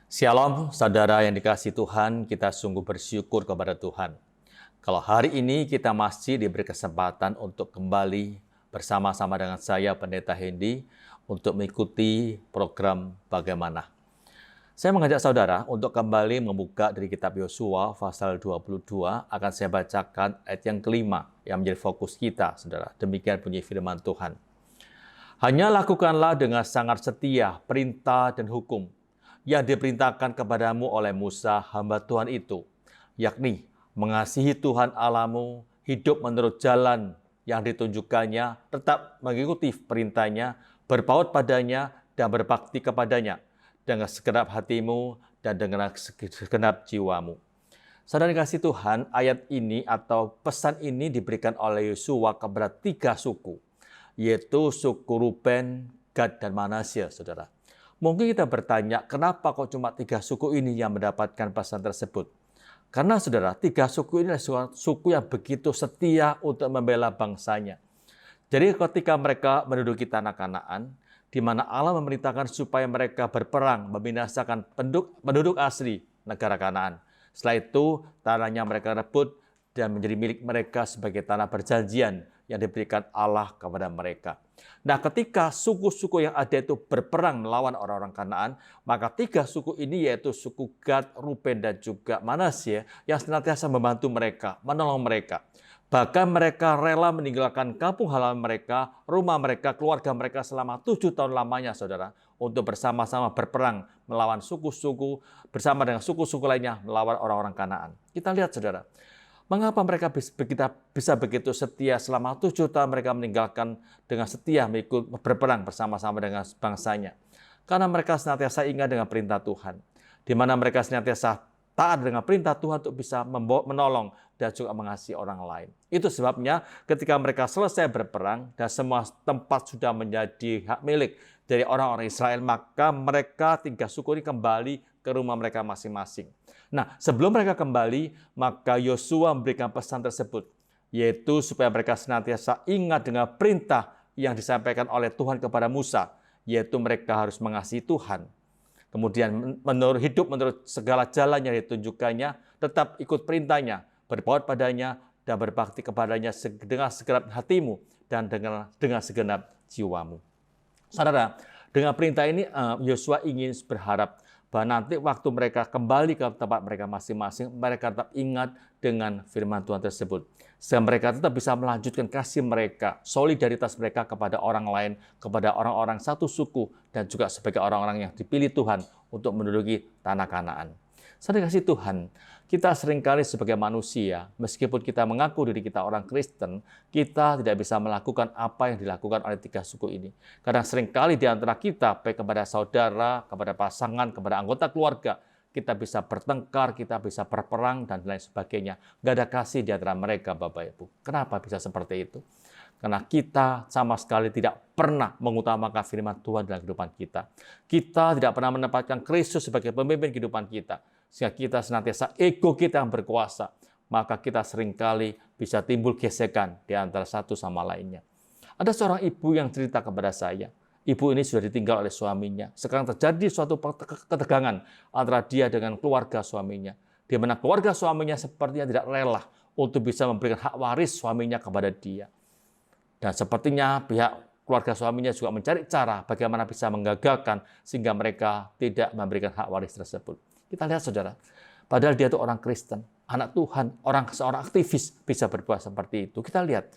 Shalom, saudara yang dikasihi Tuhan, kita sungguh bersyukur kepada Tuhan. Kalau hari ini kita masih diberi kesempatan untuk kembali bersama-sama dengan saya, Pendeta Hendy, untuk mengikuti program Bagaimana. Saya mengajak saudara untuk kembali membuka dari kitab Yosua pasal 22, akan saya bacakan ayat yang kelima yang menjadi fokus kita, saudara. Demikian bunyi firman Tuhan. Hanya lakukanlah dengan sangat setia perintah dan hukum yang diperintahkan kepadamu oleh Musa, hamba Tuhan itu, yakni mengasihi Tuhan Allahmu, hidup menurut jalan yang ditunjukkannya, tetap mengikuti perintahnya, berpaut padanya, dan berbakti kepadanya, dengan segenap hatimu dan dengan segenap jiwamu. Saudara kasih Tuhan, ayat ini atau pesan ini diberikan oleh Yosua kepada 3 suku, yaitu suku Ruben, Gad, dan Manasye, saudara. Mungkin kita bertanya, kenapa kok cuma 3 suku ini yang mendapatkan pesan tersebut? Karena saudara, 3 suku ini adalah suku yang begitu setia untuk membela bangsanya. Jadi ketika mereka menduduki tanah Kanaan, di mana Allah memerintahkan supaya mereka berperang, membinasakan penduduk asli negara Kanaan. Setelah itu, tanahnya mereka rebut dan menjadi milik mereka sebagai tanah perjanjian yang diberikan Allah kepada mereka. Nah, ketika suku-suku yang ada itu berperang melawan orang-orang Kanaan, maka 3 suku ini yaitu suku Gad, Ruben, dan juga Manasye yang senantiasa membantu mereka, menolong mereka. Bahkan mereka rela meninggalkan kampung halaman mereka, rumah mereka, keluarga mereka selama 7 tahun lamanya, saudara, untuk bersama-sama berperang melawan suku-suku, bersama dengan suku-suku lainnya melawan orang-orang Kanaan. Kita lihat, saudara. Mengapa mereka bisa begitu setia selama 7 tahun mereka meninggalkan dengan setia mengikut berperang bersama-sama dengan bangsanya? Karena mereka senantiasa ingat dengan perintah Tuhan, di mana mereka senantiasa taat dengan perintah Tuhan untuk bisa menolong dan juga mengasihi orang lain. Itu sebabnya ketika mereka selesai berperang dan semua tempat sudah menjadi hak milik dari orang-orang Israel, maka mereka 3 suku ini kembali ke rumah mereka masing-masing. Nah, sebelum mereka kembali, maka Yosua memberikan pesan tersebut, yaitu supaya mereka senantiasa ingat dengan perintah yang disampaikan oleh Tuhan kepada Musa, yaitu mereka harus mengasihi Tuhan. Kemudian hidup menurut segala jalan yang ditunjukkannya, tetap ikut perintahnya, berpaut padanya, dan berbakti kepadanya dengan segenap hatimu dan dengan segenap jiwamu. Saudara, dengan perintah ini Yosua ingin berharap bahwa nanti waktu mereka kembali ke tempat mereka masing-masing, mereka tetap ingat dengan firman Tuhan tersebut. Sehingga mereka tetap bisa melanjutkan kasih mereka, solidaritas mereka kepada orang lain, kepada orang-orang satu suku, dan juga sebagai orang-orang yang dipilih Tuhan untuk menduduki tanah Kanaan. Saudara kasih Tuhan, kita seringkali sebagai manusia, meskipun kita mengaku diri kita orang Kristen, kita tidak bisa melakukan apa yang dilakukan oleh 3 suku ini. Karena seringkali di antara kita, baik kepada saudara, kepada pasangan, kepada anggota keluarga, kita bisa bertengkar, kita bisa berperang, dan lain sebagainya. Nggak ada kasih di antara mereka, Bapak Ibu. Kenapa bisa seperti itu? Karena kita sama sekali tidak pernah mengutamakan firman Tuhan dalam kehidupan kita. Kita tidak pernah menempatkan Kristus sebagai pemimpin kehidupan kita. Sehingga kita senantiasa ego kita yang berkuasa. Maka kita seringkali bisa timbul gesekan di antara satu sama lainnya. Ada seorang ibu yang cerita kepada saya. Ibu ini sudah ditinggal oleh suaminya. Sekarang terjadi suatu ketegangan antara dia dengan keluarga suaminya. Di mana keluarga suaminya sepertinya tidak rela untuk bisa memberikan hak waris suaminya kepada dia. Dan sepertinya pihak keluarga suaminya juga mencari cara bagaimana bisa menggagalkan sehingga mereka tidak memberikan hak waris tersebut. Kita lihat, saudara, padahal dia itu orang Kristen, anak Tuhan, seorang aktivis bisa berbuat seperti itu. Kita lihat,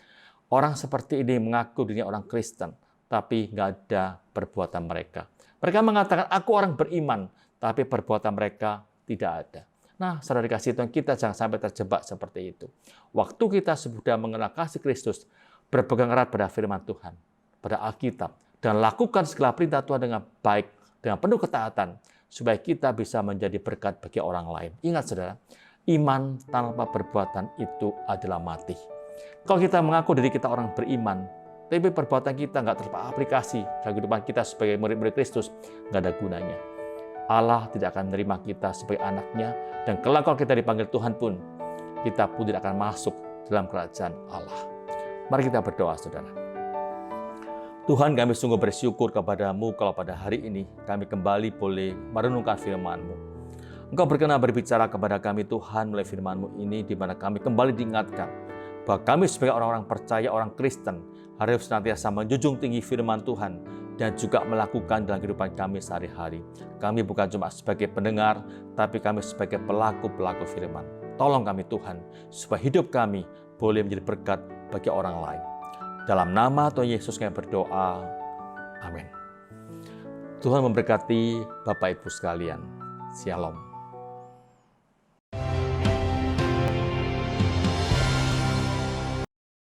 orang seperti ini mengaku dirinya orang Kristen, tapi nggak ada perbuatan mereka. Mereka mengatakan, aku orang beriman, tapi perbuatan mereka tidak ada. Nah, saudara dikasih Tuhan, kita jangan sampai terjebak seperti itu. Waktu kita sudah mengenal kasih Kristus, berpegang erat pada firman Tuhan, pada Alkitab, dan lakukan segala perintah Tuhan dengan baik, dengan penuh ketaatan, supaya kita bisa menjadi berkat bagi orang lain. Ingat, saudara, iman tanpa perbuatan itu adalah mati. Kalau kita mengaku diri kita orang beriman, tapi perbuatan kita nggak teraplikasi dalam kehidupan kita sebagai murid-murid Kristus, nggak ada gunanya. Allah tidak akan menerima kita sebagai anaknya, dan kelak kalau kita dipanggil Tuhan pun, kita pun tidak akan masuk dalam kerajaan Allah. Mari kita berdoa, saudara. Tuhan, kami sungguh bersyukur kepada-Mu kalau pada hari ini kami kembali boleh merenungkan firman-Mu. Engkau berkenan berbicara kepada kami Tuhan melalui firman-Mu ini, di mana kami kembali diingatkan bahwa kami sebagai orang-orang percaya, orang Kristen, harus senantiasa menjunjung tinggi firman Tuhan dan juga melakukan dalam kehidupan kami sehari-hari. Kami bukan cuma sebagai pendengar, tapi kami sebagai pelaku-pelaku firman. Tolong kami Tuhan, supaya hidup kami boleh menjadi berkat bagi orang lain. Dalam nama Tuhan Yesus kami berdoa. Amin. Tuhan memberkati Bapak Ibu sekalian. Shalom.